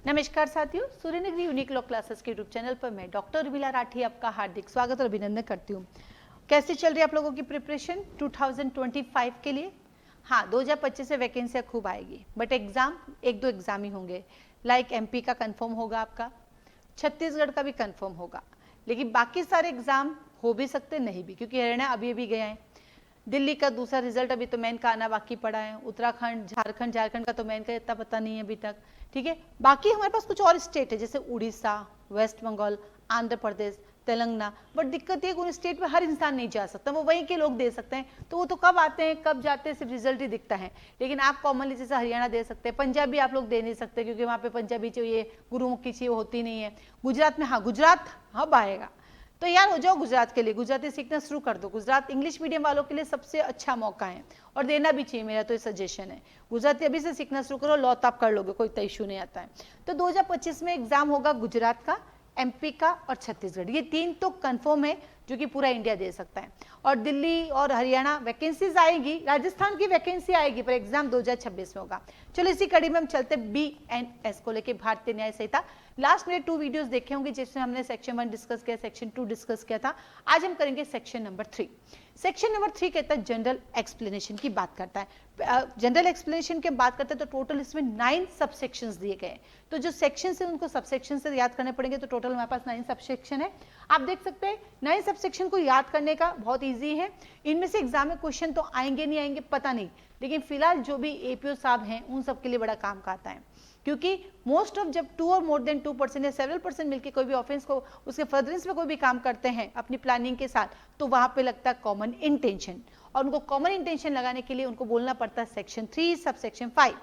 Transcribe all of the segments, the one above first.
नमस्कार साथियों, Suryanagari unique law classes के यूट्यूब चैनल पर मैं डॉक्टर उर्मिला राठी आपका हार्दिक स्वागत और अभिनंदन करती हूँ। कैसे चल रही है आप लोगों की प्रिपरेशन 2025 के लिए? हाँ, 2025 से वैकेंसियाँ खूब आएगी, बट एग्जाम एक दो एग्जाम ही होंगे। लाइक एमपी का कंफर्म होगा, आपका छत्तीसगढ़ का भी कंफर्म होगा, लेकिन बाकी सारे एग्जाम हो भी सकते नहीं भी, क्योंकि हरियाणा अभी अभी गया है। दिल्ली का दूसरा रिजल्ट अभी तो मेन का आना बाकी पड़ा है। उत्तराखंड, झारखंड का तो मेन का इतना पता नहीं है अभी तक। ठीक है, बाकी हमारे पास कुछ और स्टेट है जैसे उड़ीसा, वेस्ट बंगाल, आंध्र प्रदेश, तेलंगाना। बट दिक्कत ये उन स्टेट में हर इंसान नहीं जा सकता, वो वहीं के लोग दे सकते हैं। तो वो तो कब आते हैं कब जाते हैं सिर्फ रिजल्ट ही दिखता है। लेकिन आप कॉमनली जैसे हरियाणा दे सकते हैं, पंजाबी आप लोग दे नहीं सकते क्योंकि वहाँ पे पंजाबी चाहिए, गुरुमुखी चाहिए, होती नहीं है। गुजरात में हाँ, गुजरात अब आएगा। तो यार हो जाओ गुजरात के लिए, गुजराती सीखना शुरू कर दो। गुजरात इंग्लिश मीडियम वालों के लिए सबसे अच्छा मौका है और देना भी चाहिए, मेरा तो ये सजेशन है। गुजराती अभी से सीखना शुरू करो, लॉ आप कर लोगे, कोई तो इशू नहीं आता है। तो 2025 में एग्जाम होगा गुजरात का, एमपी का और छत्तीसगढ़। ये तीन तो कंफर्म है जो कि पूरा इंडिया दे सकता है। और दिल्ली और हरियाणा वैकेंसीज आएगी, राजस्थान की वैकेंसी आएगी, पर एग्जाम 2026 में होगा। चलो इसी कड़ी में हम चलते BNS को लेके, भारतीय न्याय संहिता। लास्ट मेरे 2 वीडियोस देखे होंगे जिसमें हमने सेक्शन 1 डिस्कस किया, सेक्शन 2 डिस्कस किया था। आज हम करेंगे सेक्शन नंबर 3। सेक्शन नंबर 3 कहता है जनरल एक्सप्लेनेशन की बात करता है। जनरल एक्सप्लेनेशन की बात करते हैं तो टोटल इसमें 9 सबसेक्शंस दिए गए हैं। तो जो सेक्शन है उनको सबसेक्शन से याद करने पड़ेंगे। तो टोटल हमारे पास 9 सबसेक्शन है। आप देख सकते हैं 9 सबसेक्शन को याद करने का बहुत ईजी है। इनमें से एग्जाम में क्वेश्चन तो आएंगे नहीं आएंगे पता नहीं, लेकिन फिलहाल जो भी एपीओ साहब हैं उन सब के लिए बड़ा काम का आता है। क्योंकि मोस्ट ऑफ जब 2 और मोर देन 2% या सेवरल परसेंट मिलकर कोई भी ऑफेंस को उसके फर्दरेंस में कोई भी काम करते हैं अपनी प्लानिंग के साथ, तो वहां पे लगता है कॉमन इंटेंशन। और उनको कॉमन इंटेंशन लगाने के लिए उनको बोलना पड़ता है सेक्शन 3 सबसेक्शन 5।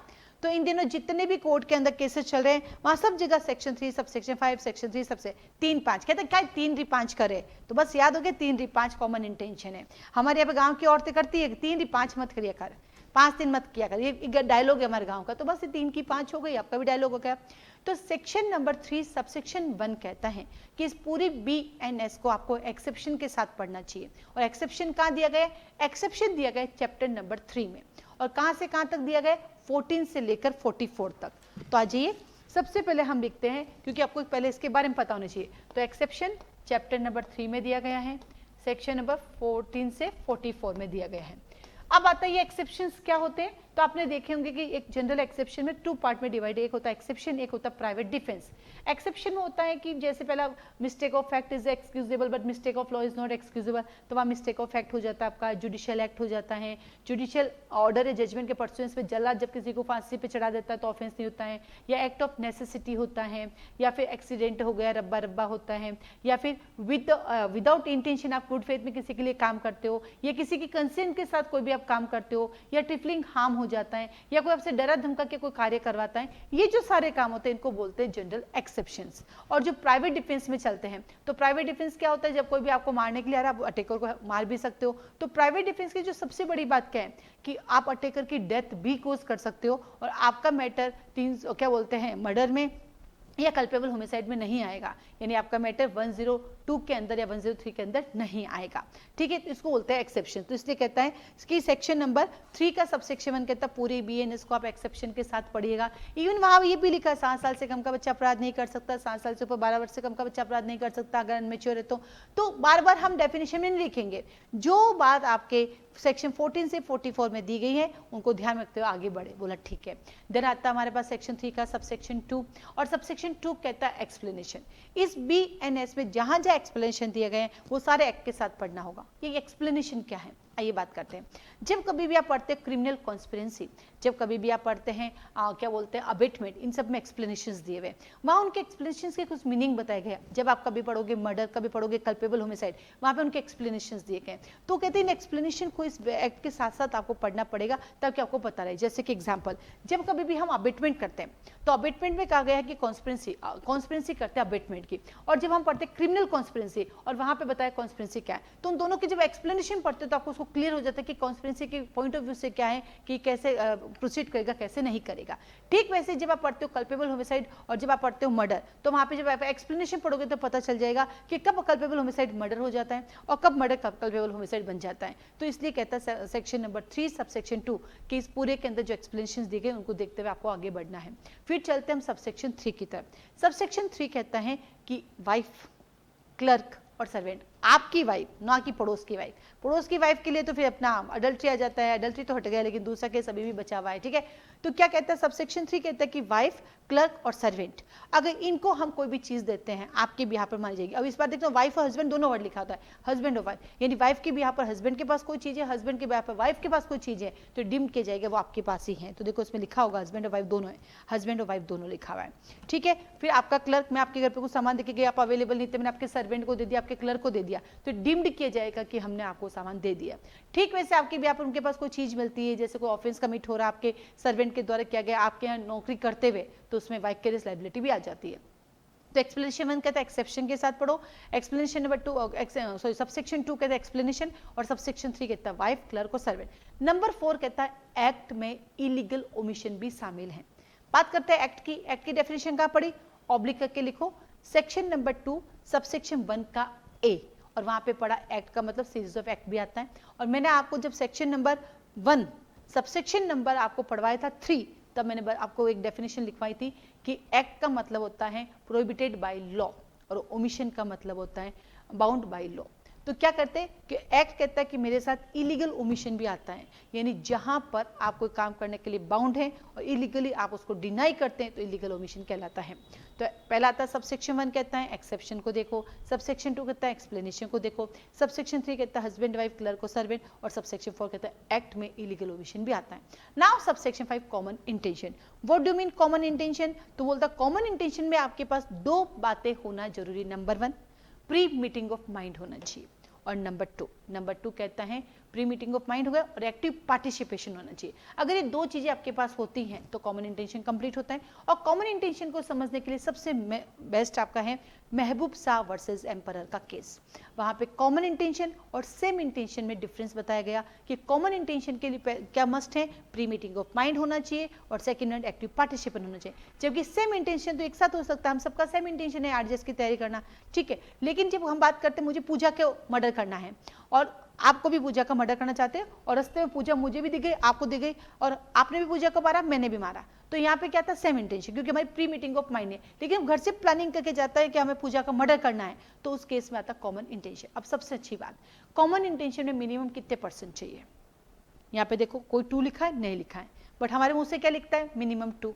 तो इन दिनों जितने भी कोर्ट के अंदर केसेस चल रहे हैं वहां सब जगह सेक्शन 3 सबसेक्शन 5, सेक्शन 3 सबसे 3-5 कहते हैं। क्या 3-5 करे तो बस याद हो गया 3-5 कॉमन इंटेंशन है। हमारे यहाँ पे गाँव की औरतें करती है 3-5 मत करिए कर, 5-3 मत किया कर, ये डायलॉग है हमारे गांव का। तो बस ये 3 की 5 हो गई, आपका भी डायलॉग हो गया। तो सेक्शन नंबर 3 सबसेक्शन 1 कहता है कि इस पूरी BNS को आपको एक्सेप्शन के साथ पढ़ना चाहिए। और एक्सेप्शन कहाँ दिया गया? एक्सेप्शन दिया गया चैप्टर नंबर 3 में। और कहाँ से कहाँ तक दिया गया? 14 से लेकर 44 तक। तो आ जाइए, सबसे पहले हम लिखते हैं क्योंकि आपको पहले इसके बारे में पता होना चाहिए। तो एक्सेप्शन चैप्टर नंबर 3 में दिया गया है, सेक्शन नंबर 14 से 44 में दिया गया है। अब आता है ये एक्सेप्शंस क्या होते हैं। तो आपने देखे होंगे कि एक जनरल एक्सेप्शन में 2 पार्ट में डिवाइड है, एक होता है एक्सेप्शन, एक होता है प्राइवेट डिफेंस। एक्सेप्शन में होता है कि जैसे पहला mistake of fact is excusable but mistake of law is not excusable, तो वहाँ मिस्टेक ऑफ फैक्ट हो जाता है, आपका जुडिशियल एक्ट हो जाता है। जुडिशियल ऑर्डर या जजमेंट के परसुएंस पे जल्लाद जब किसी को फांसी पे चढ़ा देता है तो ऑफेंस नहीं होता है। या एक्ट ऑफ नेसेसिटी होता है, या फिर एक्सीडेंट हो गया, रब्बा रब्बा होता है, या फिर विदाउट इंटेंशन आप गुड फेथ में किसी के लिए काम करते हो, या किसी की कंसेंट के साथ कोई भी आप काम करते हो, या ट्रिफलिंग हार्म हो जाता है, या कोई आपसे डरा धमका के कोई कार्य करवाता है। ये जो सारे काम होते हैं इनको बोलते हैं जनरल एक्सेप्शंस। और जो प्राइवेट डिफेंस में चलते हैं, तो प्राइवेट डिफेंस क्या होता है? जब कोई भी आपको मारने के लिए आ रहा है, आप अटैकर को मार भी सकते हो। तो प्राइवेट डिफेंस की जो सबसे बड़ी बात क्या है कि आप अटैकर की डेथ भी कोज कर सकते हो और आपका मैटर क्या बोलते हैं मर्डर में या कल्पेबल होमिसाइड में नहीं आएगा, यानी आपका मैटर 102 के अंदर या 103 के अंदर नहीं आएगा। ठीक है, तो इसको बोलते हैं एक्सेप्शन। तो इसलिए कहता है कि सेक्शन नंबर 3 का सबसेक्शन 1 कहता है पूरी BNS को आप एक्सेप्शन के साथ पढ़िएगा। इवन वहां ये भी लिखा है 7 साल से कम का बच्चा अपराध नहीं कर सकता, 7 साल से ऊपर 12 वर्ष से कम का बच्चा अपराध नहीं कर सकता अगर अनमेच्योर है तो बार बार हम डेफिनेशन में नहीं लिखेंगे। जो बात आपके सेक्शन 14 से 44 में दी गई है उनको ध्यान रखते हुए आगे बढ़े। बोला ठीक है। देन आता है हमारे पास सेक्शन 3 का सबसेक्शन 2, और सबसेक्शन 2 कहता है एक्सप्लेनेशन। इस BNS में जहां जहां एक्सप्लेनेशन दिए गए हैं वो सारे एक्ट के साथ पढ़ना होगा। ये एक्सप्लेनेशन क्या है आइए बात करते हैं। जब कभी भी आप पढ़ते हैं क्रिमिनल कॉन्स्पिरेंसी, जब कभी भी आप पढ़ते हैं क्या बोलते हैं अबेटमेंट, इन सब में एक्सप्लेनेशंस दिए हुए, वहाँ उनके एक्सप्लेनेशंस के कुछ मीनिंग बताए गए। जब आप कभी पढ़ोगे मर्डर, कभी पढ़ोगे कल्पेबल होमिसाइड, वहाँ पे उनके एक्सप्लेनेशंस दिए गए। तो कहते हैं इन एक्सप्लेनेशन को इस एक्ट के साथ साथ आपको पढ़ना पड़ेगा ताकि आपको पता रहे। जैसे कि एग्जाम्पल, जब कभी भी हम अबेटमेंट करते हैं तो अबेटमेंट में कहा गया है कि कॉन्स्पिरेंसी करते हैं अबेटमेंट की, और जब हम पढ़ते हैं क्रिमिनल कॉन्स्पिरेंसी और वहाँ पे बताया कॉन्स्पिरेंसी क्या है, तो उन दोनों की जब एक्सप्लेनेशन पढ़ते हो तो आपको उसको क्लियर हो जाता है कि कॉन्स्पिरेसी के पॉइंट ऑफ व्यू से क्या है कि कैसे प्रोसीड करेगा, कैसे नहीं करेगा। ठीक वैसे जब आप पढ़ते हो कल्पेबल होमिसाइड और जब आप पढ़ते हो मर्डर, तो वहाँ पे जब आप एक्सप्लेनेशन पढ़ोगे तो पता चल जाएगा कि कब कल्पेबल होमिसाइड मर्डर हो जाता है और कब मर्डर कल्पेबल होमिसाइड बन जाता है। तो इसलिए कहता है सेक्शन नंबर 3 सबसेक्शन 2 कि इस पूरे के अंदर जो एक्सप्लेनेशन दिए गए उनको देखते हुए आपको आगे बढ़ना है। फिर चलते हैं हम सबसेक्शन 3 की तरफ। सबसेक्शन 3 कहता है कि वाइफ, क्लर्क और सर्वेंट, आपकी वाइफ, ना कि पड़ोस की वाइफ। पड़ोस की वाइफ के लिए तो फिर अपना अडल्ट्री आ जाता है, अडल्ट्री तो हट गया, लेकिन दूसरा केस अभी भी बचा हुआ है। ठीक है, तो क्या कहता है सबसेक्शन 3 कहता है कि वाइफ, क्लर्क और सर्वेंट, अगर इनको हम कोई भी चीज देते हैं आपके भी यहाँ पर मानी जाएगी। अब इस बार देखते हो वाइफ और हस्बैंड दोनों वर्ड लिखा होता है, हस्बैंड और वाइफ, यानी वाइफ के भी यहाँ पर हस्बैंड के पास कोई चीज है, हस्बैंड के यहाँ पर वाइफ के पास कोई चीज है, तो डिम्ड किया जाएगा वो आपके पास ही है। तो देखो इसमें लिखा होगा हस्बैंड और वाइफ दोनों है, हस्बैंड और वाइफ दोनों लिखा हुआ है। ठीक है, फिर आपका क्लर्क, मैं आपके घर पे कुछ सामान देके गया, आप अवेलेबल नहीं थे, मैंने आपके सर्वेंट को दे दिया, आपके क्लर्क को दे दिया, तो डिम्ड किया जाएगा कि हमने आपको सामान दे दिया। ठीक वैसे आपके भी यहाँ पर उनके पास कोई चीज मिलती है, जैसे कोई ऑफेंस कमिट हो रहा है आपके सर्वेंट के द्वारा किया गया आपके यहाँ नौकरी करते हुए, तो उसमें वाइकेरियस लायबिलिटी भी आ जाती है। तो एक्सप्लेनेशन 1 कहता है एक्सेप्शन के साथ पढ़ो, एक्सप्लेनेशन नंबर 2 सबसेक्शन 2 कहता है एक्सप्लेनेशन, और सबसेक्शन 3 कहता है वाइफ, क्लर्क और सर्वेंट। नंबर 4 कहता है एक्ट में इलीगल ओमिशन भी शामिल है। बात करते हैं एक्ट की। एक्ट की डेफिनेशन कहाँ पढ़ी, ऑब्लिक करके लिखो, सेक्शन नंबर 2 सबसेक्शन 1 का ए, और वहां पे पढ़ा एक्ट का मतलब सीरीज ऑफ एक्ट भी आता है। और मैंने आपको जब सेक्शन नंबर 1 सबसेक्शन नंबर आपको पढ़वाया था 3, तब मैंने आपको एक डेफिनेशन लिखवाई थी कि एक्ट का मतलब होता है प्रोहिबिटेड बाय लॉ और ओमिशन का मतलब होता है बाउंड बाय लॉ। तो क्या करते हैं कि एक्ट कहता है कि मेरे साथ इलीगल ओमिशन भी आता है, यानी जहां पर आप कोई काम करने के लिए बाउंड है और इलीगली आप उसको डिनाई करते हैं तो इलीगल ओमिशन कहलाता है। तो पहला आता है सबसेक्शन 1 कहता है एक्सेप्शन को देखो, सबसेक्शन 2 कहता है एक्सप्लेनेशन को देखो, सबसेक्शन 3 कहता है हस्बैंड वाइफ, क्लर्क और सर्वेंट, और सबसेक्शन 4 कहता है एक्ट में इलीगल ओमिशन भी आता है। Now subsection 5 common intention. What do mean common intention? तो बोलता कॉमन इंटेंशन में आपके पास 2 बातें होना जरूरी। Number 1 pre meeting of mind होना चाहिए, और नंबर टू कहता है प्री मीटिंग ऑफ माइंड होगा और एक्टिव पार्टिसिपेशन होना चाहिए। अगर ये 2 चीजें आपके पास होती हैं तो कॉमन इंटेंशन कंप्लीट होता है। और कॉमन इंटेंशन को समझने के लिए सबसे बेस्ट आपका है महबूब शाह वर्सेस एम्परर का केस। वहां पे कॉमन इंटेंशन और सेम इंटेंशन में डिफरेंस बताया गया कि कॉमन इंटेंशन के लिए क्या मस्ट है, प्री मीटिंग ऑफ माइंड होना चाहिए और सेकंड एक्टिव पार्टिसिपेशन होना चाहिए। जबकि सेम इंटेंशन तो एक साथ हो सकता है, हम सबका सेम इंटेंशन है आरजेएस की तैयारी करना, ठीक है, लेकिन जब हम बात करते हैं मुझे पूजा के मर्डर करना है और आपको भी पूजा का मर्डर करना चाहते हैं और रास्ते में पूजा मुझे भी दी गई, आपको दी गई, और आपने भी पूजा को मारा, मैंने भी मारा, तो यहाँ पे क्या था सेम इंटेंशन, क्योंकि हमारी प्री मीटिंग ऑफ माइंड है। लेकिन घर से प्लानिंग करके जाता है कि हमें पूजा का मर्डर करना है, तो उस केस में आता कॉमन इंटेंशन। अब सबसे अच्छी बात, कॉमन इंटेंशन में मिनिमम कितने % चाहिए? यहाँ पे देखो कोई 2 लिखा है, नहीं लिखा है, बट हमारे मुंह से क्या लिखता है, मिनिमम 2।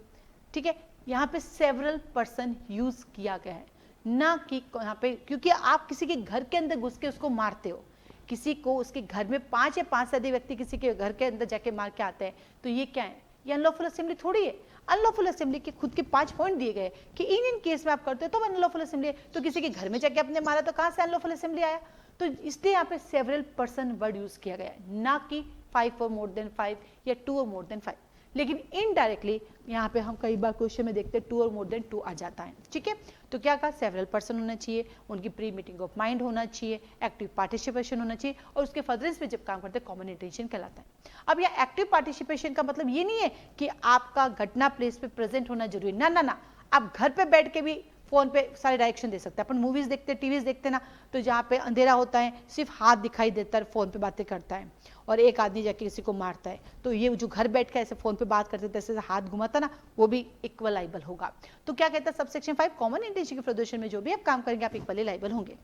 ठीक है, यहाँ पे सेवरल पर्सन यूज किया गया है, ना कि यहाँ पे, क्योंकि आप किसी के घर के अंदर घुस के उसको मारते हो, किसी को उसके घर में 5 या 5 से अधिक व्यक्ति किसी के घर के अंदर जाके मार के आते हैं, तो ये क्या है, ये अनलॉफुल असेंबली थोड़ी है। अनलॉफुल असेंबली के खुद के 5 पॉइंट दिए गए कि इन केस में आप करते हो तो अनलॉफुल असेंबली है। तो किसी के घर में जाके आपने मारा तो कहां से अनलॉफुल असेंबली आया? तो इसलिए यहाँ पे सेवरल पर्सन वर्ड यूज किया गया है, ना कि 5 और मोर देन 5 या 2 और मोर देन 5। लेकिन इनडायरेक्टली यहाँ पे हम कई बार क्वेश्चन में देखते हैं 2 और मोर देन 2 आ जाता है। ठीक है, तो क्या कहा, सेवरल पर्सन होना चाहिए, उनकी प्री मीटिंग ऑफ माइंड होना चाहिए, एक्टिव पार्टिसिपेशन होना चाहिए, और उसके फर्दरेंस में जब काम करते हैं कॉमन इंटेंशन कहलाता है। अब यह एक्टिव पार्टिसिपेशन का मतलब ये नहीं है कि आपका घटना प्लेस पे प्रेजेंट होना जरूरी, ना ना ना, आप घर पे बैठ के भी फोन पे सारे डायरेक्शन दे सकते हैं। अपन मूवीज देखते हैं, टीवीज देखते हैं ना, तो जहाँ पे अंधेरा होता है सिर्फ हाथ दिखाई देता है, फोन पे बातें करता है और एक आदमी जाके किसी को मारता है, तो ये जो घर बैठ के ऐसे फोन पे बात करते थे, ऐसे हाथ घुमाता ना, वो भी इक्वल लाइबल होगा। तो क्या कहता है सबसेक्शन 5 कॉमन इंटेंशन के प्रदर्शन में जो भी आप काम करेंगे आप इक्वली लाइबल होंगे।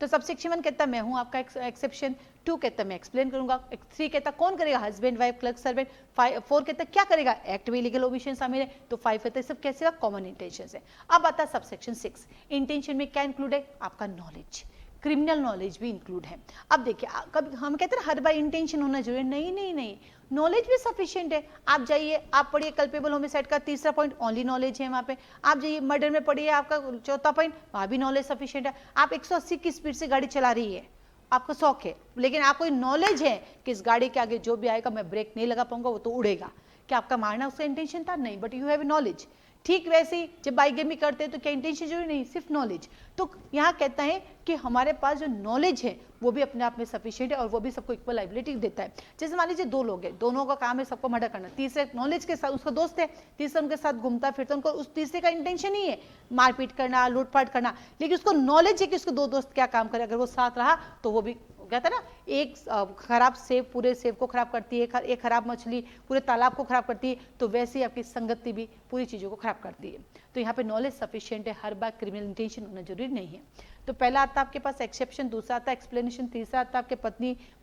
तो सबसेक्शन 1 कहता है मैं हूं आपका एक्सेप्शन, 2 कहता है मैं एक्सप्लेन करूंगा, 3 कहता है कौन करेगा, हस्बैंड वाइफ क्लर्क सर्वेंट, 4 कहता है क्या करेगा, एक्ट में लीगल ओमिशन शामिल है, तो 5 कहता है सब कैसे कॉमन इंटेंशन है। अब आता है सबसेक्शन 6, इंटेंशन में क्या इंक्लूड है, आपका नॉलेज, क्रिमिनल नॉलेज भी इंक्लूड है। अब देखिए कभी हम कहते हैं हर बार इंटेंशन होना जरूरी, नहीं नहीं नहीं, नॉलेज भी सफिशिएंट है। आप जाइए, आप पढ़िए कल्पेबल होमिसाइड का 3रा पॉइंट ओनली नॉलेज है वहां पे, आप जाइए मर्डर में पढ़िए आपका 4था पॉइंट, वहां भी नॉलेज सफिशिएंट है। आप 180 की स्पीड से गाड़ी चला रही है, आपको शौक है, लेकिन आपको नॉलेज है कि इस गाड़ी के आगे जो भी आएगा मैं ब्रेक नहीं लगा पाऊंगा, वो तो उड़ेगा, क्या आपका मारना उसका इंटेंशन था? नहीं, बट यू हैव नॉलेज। ठीक वैसे ही जब बाइगेमी करते हैं तो क्या इंटेंशन जरूरी नहीं, सिर्फ नॉलेज। तो यहाँ कहता है कि हमारे पास जो नॉलेज है वो भी अपने आप में सफिशिएंट है और वो भी सबको इक्वल लाइबिलिटी देता है। जैसे मान लीजिए 2 लोग हैं, दोनों का काम है सबको मर्डर करना, तीसरे नॉलेज के साथ उसका दोस्त है, तीसरा उनके साथ घूमता फिरता, उनको उस तीसरे का इंटेंशन ही है मारपीट करना, लूटपाट करना, लेकिन उसको नॉलेज है कि उसके 2 दोस्त क्या काम करे, अगर वो साथ रहा तो वो भी कहता है ना, एक खराब सेब पूरे सेब को खराब करती है, एक खराब मछली पूरे तालाब को खराब करती है, तो वैसे ही आपकी संगति भी पूरी चीजों को खराब करती है। तो यहाँ पे नॉलेज सफिशिएंट है, हर बार क्रिमिनल इंटेंशन होना जरूरी नहीं है। तो पहला आता है आपके पास एक्सेप्शन, दूसरा आता है एक्सप्लेनेशन, तीसरा आता है आपके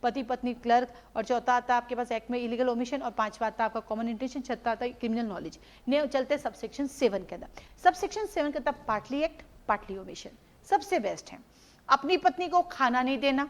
पति पत्नी क्लर्क, और चौथा आता है आपके पास एक्ट में इलीगल ओमिशन, और पांचवा आता है आपका कॉमन इंटेंशन, छठा आता है क्रिमिनल नॉलेज। ने चलते सबसेक्शन 7 के अंदर। सबसेक्शन 7 कहता है पार्टली एक्ट पार्टली ओमिशन। सबसे बेस्ट है अपनी पत्नी को खाना नहीं देना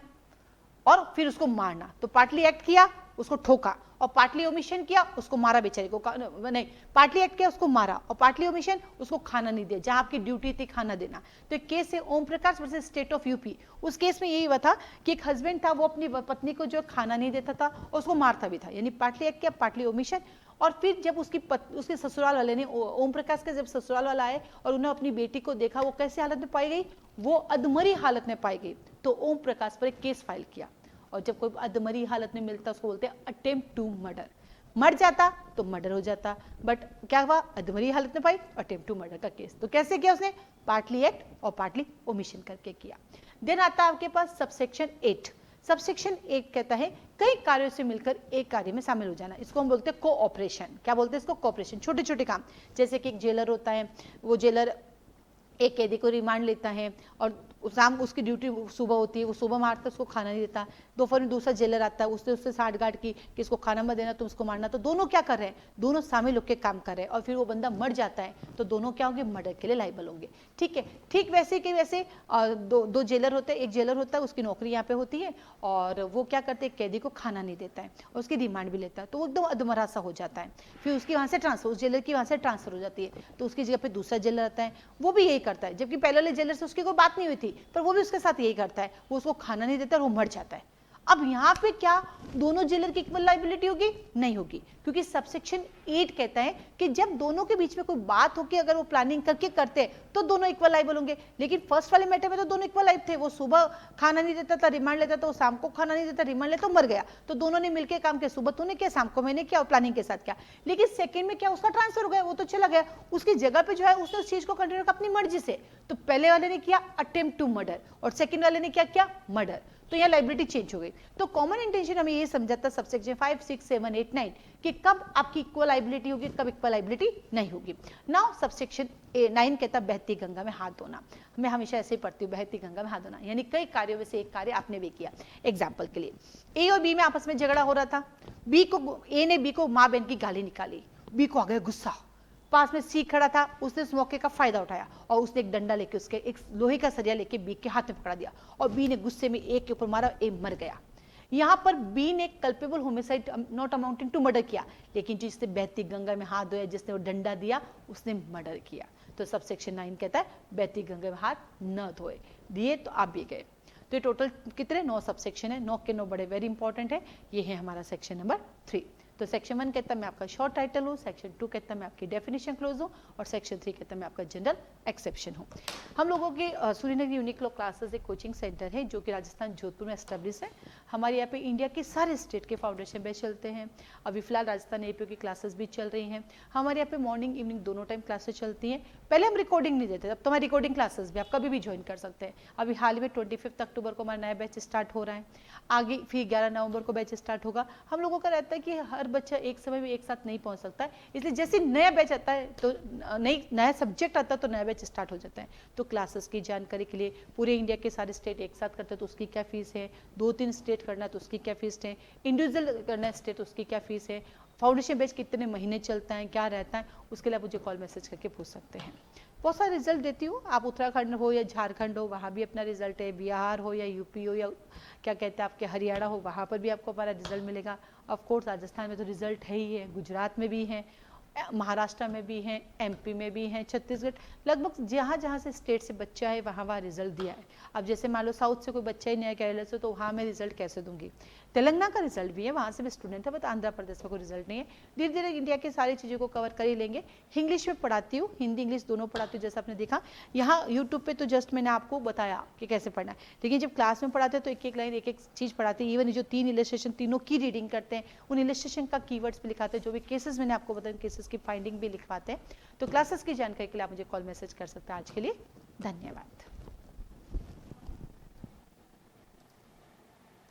और फिर उसको मारना, तो पार्टली एक्ट किया उसको ठोका, और पार्टली ओमिशन किया उसको मारा बेचारे को, नहीं पार्टली एक्ट किया उसको मारा, और पार्टली ओमिशन उसको खाना नहीं दिया जहां आपकी ड्यूटी थी खाना देना। तो एक केस है Om Prakash versus state of UP. उस केस में यही हुआ था कि एक हस्बैंड था, वो अपनी पत्नी को जो खाना नहीं देता था और उसको मारता भी था, यानी पार्टली एक्ट किया पार्टली ओमिशन। और फिर जब उसके ससुराल वाले ने, ओम प्रकाश के जब ससुराल वाला आए और उन्हें अपनी बेटी को देखा, वो कैसे हालत में पाई गई, वो अधमरी हालत में पाई गई, तो ओम प्रकाश पर एक केस फाइल किया। और जब कोई अधमरी हालत में मिलता उसको बोलते हैं अटेम्प्ट टू मर्डर। मर जाता तो मर्डर हो जाता, बट क्या हुआ, अधमरी हालत में पाई, अटेम्प्ट टू मर्डर का केस। तो कैसे किया उसने, पार्टली एक्ट और पार्टली ओमिशन करके किया। देन आता है आपके पास सबसेक्शन 8। सबसेक्शन 8 कहता है कई कार्यों से मिलकर एक कार्य में शामिल हो जाना। इसको हम बोलते हैं कोऑपरेशन। क्या बोलते हैं इसको, कोऑपरेशन। छोटे छोटे काम, जैसे कि एक जेलर होता है, वो जेलर एक कैदी को रिमांड लेता है और शाम उसकी ड्यूटी सुबह होती है, वो सुबह मारता है, उसको खाना नहीं देता। दोपहर में दूसरा जेलर आता है, उससे साठगांठ की कि इसको खाना मत देना, तुम उसको मारना। तो दोनों क्या कर रहे हैं, दोनों शामिल होकर काम कर रहे हैं, और फिर वो बंदा मर जाता है तो दोनों क्या होंगे, मर्डर के लिए लायबल होंगे। ठीक है, ठीक वैसे कि वैसे दो जेलर होते हैं, एक जेलर होता है उसकी नौकरी यहाँ पे होती है, और वो क्या करते हैं, कैदी को खाना नहीं देता है और उसकी रिमांड भी लेता है, तो वो एकदम अधमरा सा हो जाता है। फिर उसकी वहाँ से ट्रांसफर, उस जेलर की वहाँ से ट्रांसफर हो जाती है, तो उसकी जगह पे दूसरा जेलर आता है, वो भी यही करता है। जबकि पहले वाले जेलर से उसकी कोई बात नहीं हुई थी, पर वो भी उसके साथ यही करता है, वो उसको खाना नहीं देता और वो मर जाता है। अब यहाँ पे क्या दोनों जेलर की इक्वल लायबिलिटी होगी, नहीं होगी, क्योंकि सबसेक्शन 8 कहता है कि जब दोनों के बीच में कोई बात हो कि अगर वो प्लानिंग करके करते हैं तो दोनों इक्वल लायबल होंगे। लेकिन फर्स्ट वाले मैटर में तो दोनों इक्वल लायबल थे, वो सुबह खाना नहीं देता था, रिमांड लेता था, वो शाम को खाना नहीं देता, रिमांड लेता, तो मर गया। तो दोनों ने मिलकर काम किया, सुबह तूने किया, शाम को मैंने किया, और प्लानिंग के साथ किया। लेकिन सेकंड में क्या, उसका ट्रांसफर हो गया, वो तो चला गया, उसकी जगह पे जो है उसने उस चीज को कंटिन्यू किया अपनी मर्जी से। तो पहले वाले ने किया अटेम्प्ट टू मर्डर और सेकंड वाले ने क्या किया, मर्डर, तो यहाँ लाइबिलिटी चेंज हो गई। तो कॉमन इंटेंशन हमें ये समझाता है सबसेक्शन 5, 6, 7, 8, 9 कि कब आपकी इक्वल लाइबिलिटी होगी, कब इक्वल लाइबिलिटी नहीं होगी। नाउ सबसेक्शन 9 कहता है बहती गंगा में हाथ धोना। मैं हमेशा ऐसे ही पढ़ती हूँ, बहती गंगा में हाथ धोना, यानी कई कार्यों में से एक कार्य आपने भी किया। एग्जाम्पल के लिए ए और बी में आपस में झगड़ा हो रहा था, ए ने बी को माँ बहन की गाली निकाली, बी को आ गया गुस्सा, पास में सी खड़ा था, उसने इस मौके का फायदा उठाया और उसने एक डंडा लेके, उसके एक लोहे का सरिया लेके बी के हाथ में पकड़ा दिया और बी ने गुस्से में ए के ऊपर मारा, ए मर गया। यहां पर बी ने culpable homicide not amounting to murder किया, लेकिन जिसने बहती गंगा में हाथ धोया, जिसने वो डंडा दिया, उसने मर्डर किया। तो सबसेक्शन 9 कहता है बहती गंगा में हाथ न धोए, दिए तो आप भी गए। तो ये टोटल कितने 9 सबसेक्शन है, 9 के 9 बड़े वेरी इंपॉर्टेंट है। ये है हमारा सेक्शन नंबर 3। तो सेक्शन 1 कहता है मैं आपका शॉर्ट टाइटल हूँ, सेक्शन 2 कहता है मैं आपकी डेफिनेशन क्लोज हूँ, और सेक्शन 3 कहता है मैं आपका जनरल एक्सेप्शन हूँ। हम लोगों के सूर्यनगरी यूनिक लॉ क्लासेस एक कोचिंग सेंटर है जो कि राजस्थान जोधपुर में एस्टेब्लिश है। हमारे यहाँ पे इंडिया के सारे स्टेट के फाउंडेशन बैच चलते हैं। अभी फिलहाल राजस्थान एपीओ की क्लासेस भी चल रही हैं। हमारे यहाँ पे मॉर्निंग इवनिंग दोनों टाइम क्लासेस चलती हैं। पहले हम रिकॉर्डिंग नहीं देते, अब तो हमारी रिकॉर्डिंग क्लासेस भी आप कभी भी ज्वाइन कर सकते हैं। अभी हाल में 25 अक्टूबर को हमारा नया बैच स्टार्ट हो रहा है, आगे फिर 11 नवंबर को बैच स्टार्ट होगा। हम लोगों का रहता है कि हर बच्चा एक समय में एक साथ नहीं पहुंच सकता है, इसलिए जैसे नया बैच आता है तो नया सब्जेक्ट आता है तो नया बैच स्टार्ट हो जाता है। तो क्लासेस की जानकारी के लिए पूरे इंडिया के सारे स्टेट एक साथ करते हैं तो उसकी क्या फीस है, 2-3 स्टेट करना है तो उसकी क्या फीस है, इंडिविजुअल करना है स्टेट उसकी क्या फीस है, फाउंडेशन बैच कितने महीने चलता है, क्या रहता है, उसके लिए आप मुझे कॉल मैसेज करके पूछ सकते हैं। बहुत सारे रिजल्ट देती हूँ, आप उत्तराखंड हो या झारखंड हो वहाँ भी अपना रिजल्ट है, बिहार हो या यूपी हो या क्या कहते हैं आपके हरियाणा हो वहाँ पर भी आपको हमारा रिजल्ट मिलेगा। ऑफ कोर्स राजस्थान में तो रिजल्ट है ही है, गुजरात में भी है, महाराष्ट्र में भी हैं, एमपी में भी हैं, छत्तीसगढ़, लगभग जहाँ जहाँ से स्टेट से बच्चा है वहाँ वहाँ रिजल्ट दिया है। अब जैसे मान लो साउथ से कोई बच्चा ही नहीं है केरला से, तो वहाँ मैं रिजल्ट कैसे दूंगी। तेलंगाना का रिजल्ट भी है, वहाँ से भी स्टूडेंट है, बट आंध्र प्रदेश में कोई रिजल्ट नहीं है। धीरे धीरे इंडिया की सारी चीज़ों को कवर कर ही लेंगे। इंग्लिश में पढ़ाती हूँ, हिंदी इंग्लिश दोनों पढ़ाती हूँ, जैसा आपने देखा यहाँ यूट्यूब पे तो जस्ट मैंने आपको बताया कि कैसे पढ़ना है, लेकिन जब क्लास में पढ़ाते हैं तो एक एक लाइन एक एक चीज़ पढ़ाते हैं। इवन जो 3 इलस्ट्रेशन तीनों की रीडिंग करते हैं, उन इलस्ट्रेशन का कीवर्ड्स भी लिखाते हैं, जो भी केसेस मैंने आपको बताया केसेस की फाइंडिंग भी लिखवाते हैं। तो क्लासेस की जानकारी के लिए आप मुझे कॉल मैसेज कर सकते हैं। आज के लिए धन्यवाद।